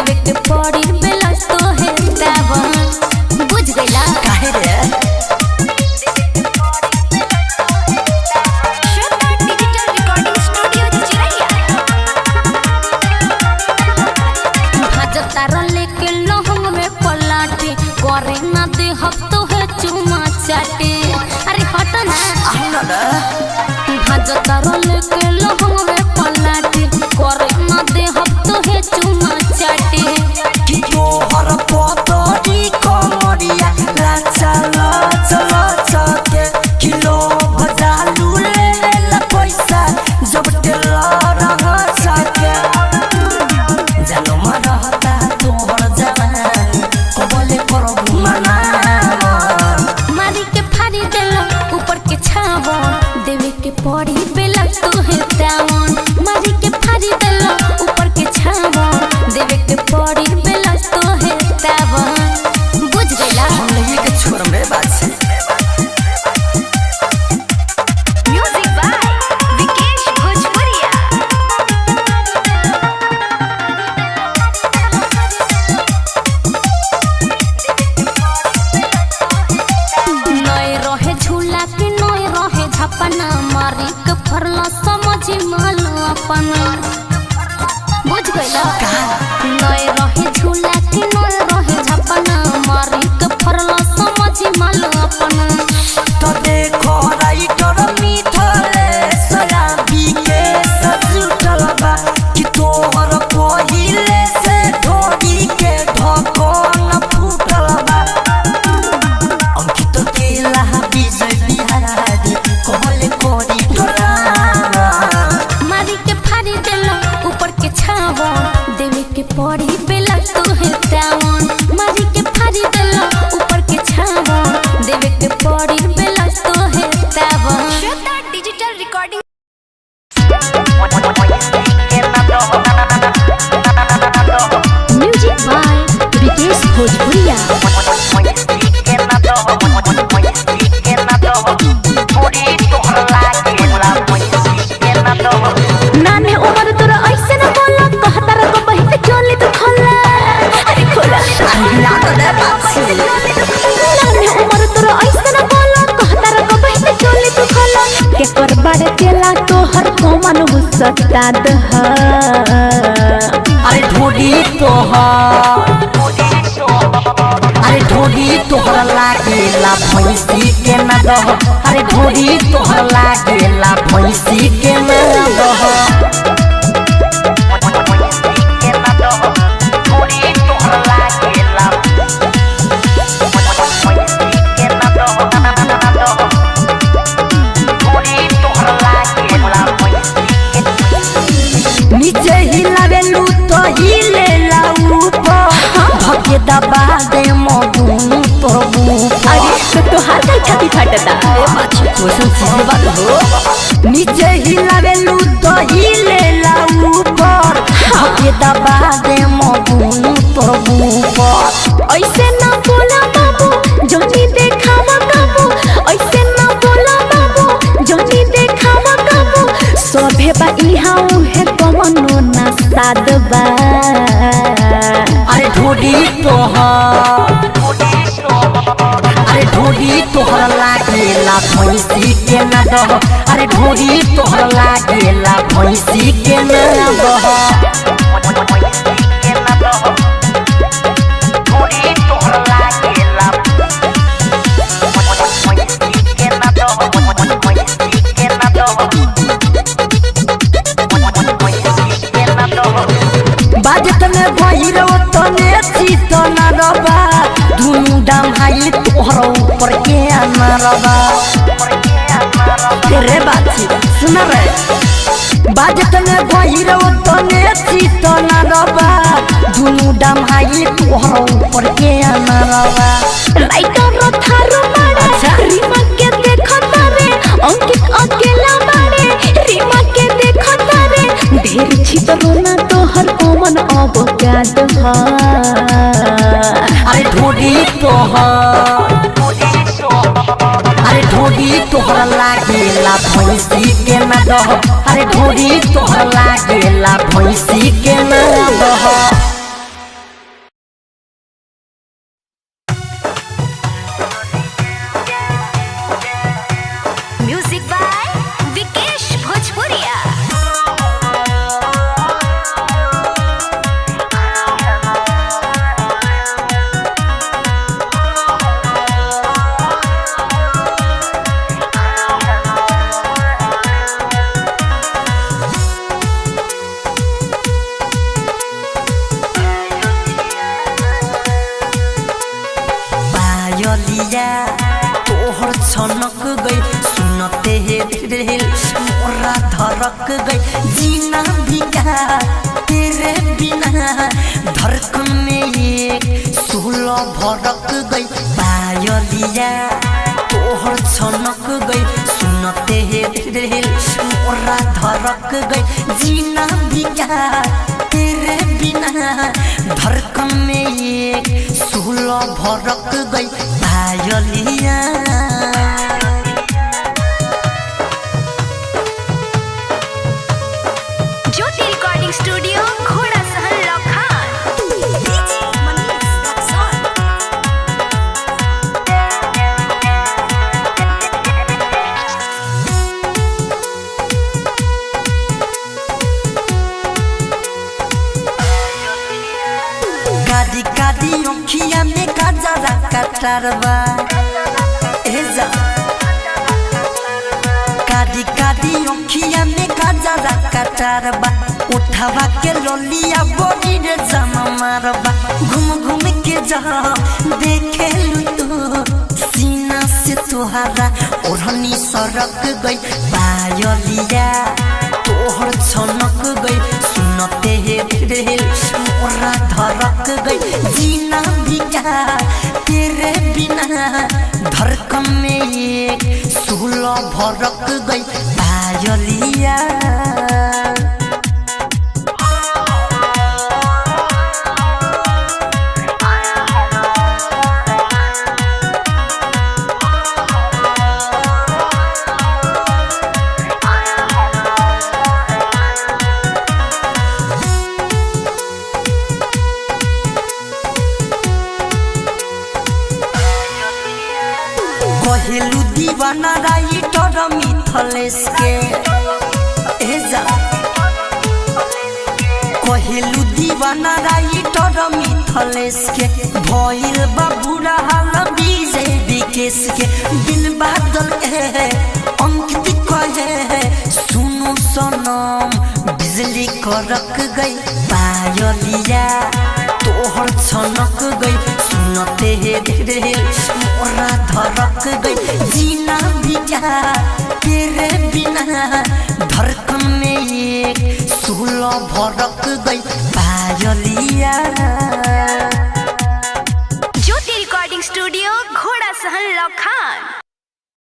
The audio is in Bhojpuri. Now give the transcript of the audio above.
देवे के पड़ी बेलस तो है तावन बुझ गइला काहे रे करे ना दे हक तो है चुमा चाटे अरे हट ना आना ना भाजता रोल के लहंग में पलाटे करे ना दे हक तो है चुमा चाटे कि तोहर पतरी कमरिया लाचा लाचा लाचा के किलो बजालू ले ला पैसा जब तेला रहा साके जानो मरहता तोहर जवान कबले करबू मना मारी के फाड़ी देलो ऊपर के छावो देवे के पड़ी बेला तो है तावन मारी के फाड़ी देलो ऊपर के छावो देवे के पड़ी बेला तो है तावन बुझ गइला हम नहीं के छोड़ में बात से म्यूजिक बाय विकेश भोजपुरिया नय रहे झूला के नय रहे झपना मारी के फरला समझी माल अपना बुझ गइला नय रहे झूला के नय रहे झपना मारी के फरला समझी माल अपना तो देखो राइटर मिठले शराबी के सजुटल बा कि तोहर पहिले से ढोरी के ढकन फूटल बा अंकित केला विजय बिहारी कहले कोरी डोरा मारी के फाड़ी देलो ऊपर के छावो देवे के पड़ी बेला तो है तावन मारी के फाड़ी देलो ऊपर के छावो देवे के पड़ी बेला तो है तावन Shraddha digital recording music by Vikesh Bhojpuriya नाने उमर तोरा ऐसे न बोला कहता रे को बहिते चोली तो खोला अरे खोला नाने उमर तोरा ऐसे न बोला कहता रे को बहिते चोली तो खोला के कर बाड़े तेला तोहर कोमन हुसता दह अरे ढोडी तोहर लागेला भैंसी के न दह अरे ढोडी तोहर लागेला भैंसी के न दह नीचे हिलावेलू तो हिलेला ऊपर भगे दबा दे मधुनु प्रभु अरे तो हाथ छाती फटता ए बाछी कोसन चीज बात हो नीचे हिलावेलू तो हिलेला ऊपर भगे दबा दे मधुनु प्रभु ऐसे ना बोला बाबू जोनी देखावा काबू ऐसे ना बोला बाबू जोनी देखावा काबू सोभे बा इहा उहे कमनो ना सादबा अरे ढोडी तोहर लागेला भैंसी के न दह अरे ढोडी तोहर लागेला भैंसी के न दह बाजत में बहिरो तने चित न रबा दुनु दाम हाई तोहर ऊपर के न रबा तेरे बाची सुन रे बाजत में बहिरो तने चित न रबा दुनु दाम हाई तोहर ऊपर के न रबा राइटर थारो मारे अच्छा। रीमा के देखता रे अंकित अकेला मारे रीमा के देखता रे ढेर छितरो ना तोहर कोमन अवकाद ह अरे ढोडी तोहर लागेला भैंसी के न दह अरे ढोडी तोहर लागेला भैंसी के न दह पायलिया तोहर छनक गई सुनते दिल मोरा धड़क गई जीना बिका तेरे बिना धड़कन में एक सुलो भड़क गई पायलिया तोहर छनक गई सुनते दिल मोरा धड़क गई जीना बिका तेरे बिना धड़कन में एक सुलो भड़क गई पायलिया ज्योति रिकॉर्डिंग स्टूडियो घोड़ा सहन लखान कादी कादी ओखिया में काजरा कटरवा एजा कादी कादी ओखिया में काजरा कटरवा उठावा के लोलिया बोली रे जमा मारवा घूम घूम के जहाँ देखे लू सीना से तुहारा ओढ़नी सरक गई पायलिया तोहर छनक गई सुनते दिल मोरा धड़क गई जीना बिका तेरे बिना धड़कन में एक सुलो भड़क गई पायलिया कहेलू दीवाना राइटर मिथलेश के एजा कहेलू दीवाना राइटर मिथलेश के भइल बा बुरा हाल विजय विकेश के बिन बादल अंकित कहे सुनो सनम बिजली करक गई पायलिया तोहर छनक गई सुनते दिल मोरा धड़क गई जीना बिका तेरे बिना धड़कन में एक सुलो भड़क गई पायलिया ज्योति रिकॉर्डिंग स्टूडियो घोड़ा सहन लखान।